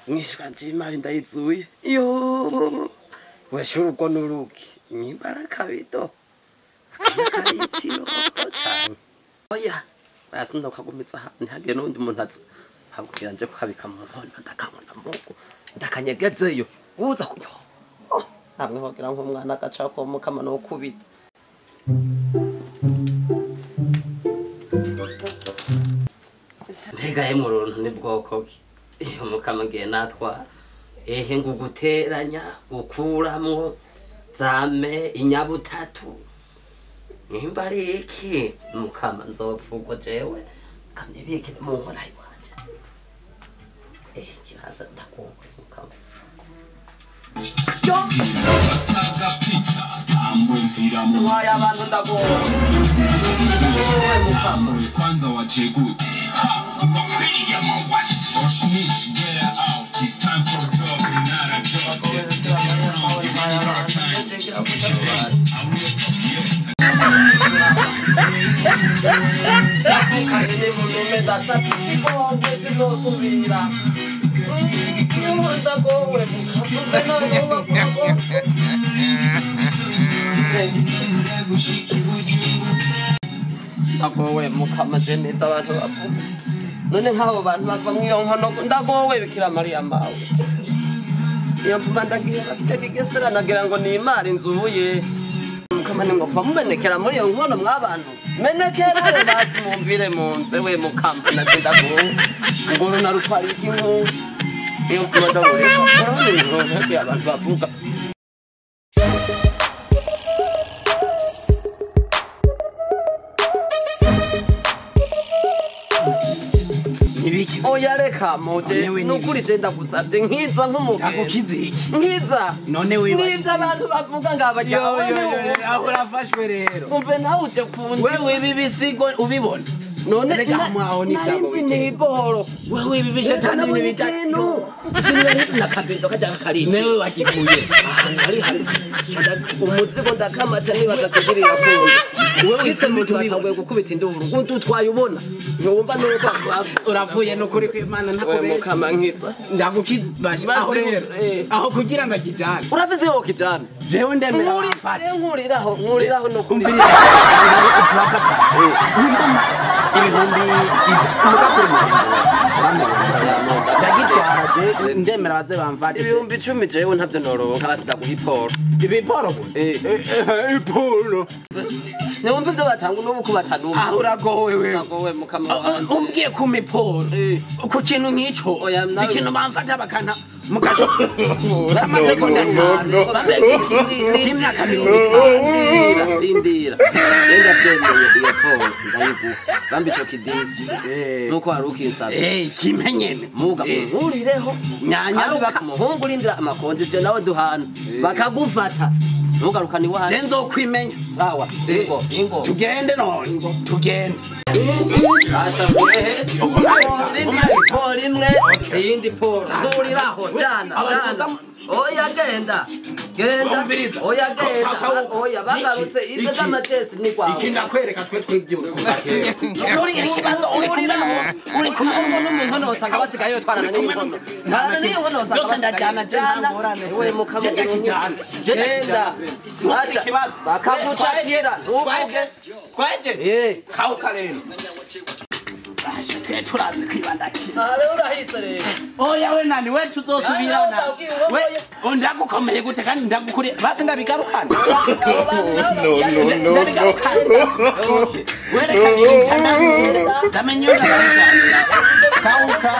Ngishikanje imali ndayizuye yo weshuko nuluki ngibaraka bito akayitiro cyane oya basinda ukagumitsa ntihage n'undi muntu aza habwira nje kukabika mu nkono ndakamona muko ndakanyegezeyo uza kunyo hamwe hogira nk'umwana agacako mu kamano ukubita ntegaye mu runtu ni bwoko ki iyo mukamage natwa nguguteranya gukuramwo zame inyabutatu nimba ari iki mukama nzopfugo jewe kamyebike mu nkona iwanje kiraza ndakubwe mukama waya abantu ndagora mukama kwanza wache gute wakwiriye mu washi get out it's time for a job not a job ndagowe mukama je neza abantu bavuga none nk'abo bantu bava mwiyo nkono ndagowe bikira Mariya mawe iyo mvuma ndagiye bafite kigesera nagira ngo ni imari nzubuye mukama ni ngo pfa mumenekera muri iyo nkono mwabantu menekera basi mumvire munze we mukama nagenda ngo runarutwara ikintu iyo mvuma ndagowe ko abantu bavuga Nibiki oya reka moje nukuri genda gusabye nkiza nk'umugabo takukiziki nkiza none wiba nibyo abantu bavuga ngabajya aho urafashwe rero umve nawe uje kundi wewe bibisigo ubibona none reka mwaho ni nzi ni boro wewe bibishe cyane n'ibitano kintu na kabindo kajya kari newe wakikuye hari umuzigo ndakamata nibaza kugirira kundi wewe witse mutu ataguye gukubita induru kuntu twayubona ntumva nuko uravuye no kuri kw'Imana nakobeye mukama nkiza ndagukibashi aho kugira ngo kijana uravize yo kijana jewe ndemera wafata nkuriraho no kumvira ibihumbi ndagitwara ndemera baze bamfata ibihumbi 10 jewe ntavyo noronka basi ndaguhiporo ibiporo iporo Numva ibyo batanga n'ubu kubatanumva. Aho uragowe wewe. Uragowe mukama wanjye. Umbwiye ku miporo. Ku kintu nk'ico. Ikintu bamfata bakana mugasho. Amaze ko ndakana. Imyaka 50. Lindira. Enda byemeye iyo poro ndayiguha. Bambi ico kidisi. Nuko haruki insaba. Kimenyene. Muga nkurireho. Nyanya bakamuhungu lindira amakondisiyo nawe duhana. Bakagufata. Nugarukani waje. Jenzo kwimenya. Sawa. Ingo. Tugende none. Tugende. Asha Indi poro imwe. Iyindi poro. Nkuriraho jana. oya genda Umviriza. oya genda Kakao. oya bagarutse Iki. ize z'amachesi ni kwawe iki ndakwereka twe tw'ibyuko uri ikibazo uri kumwe n'umuntu nosanga basigaye twarana n'inkono ntarana n'inkono nosanga byose ndajyana jana we mukamugiro genda acha bakagucakira ntuvuge kwaje kauka rero turazi kwibandakira ale urahise rero oya we nani we tuzosubirana we ndagukomeye gute kandi ndagukuri basi ndabigarukana wereka nyica ndamenye kauka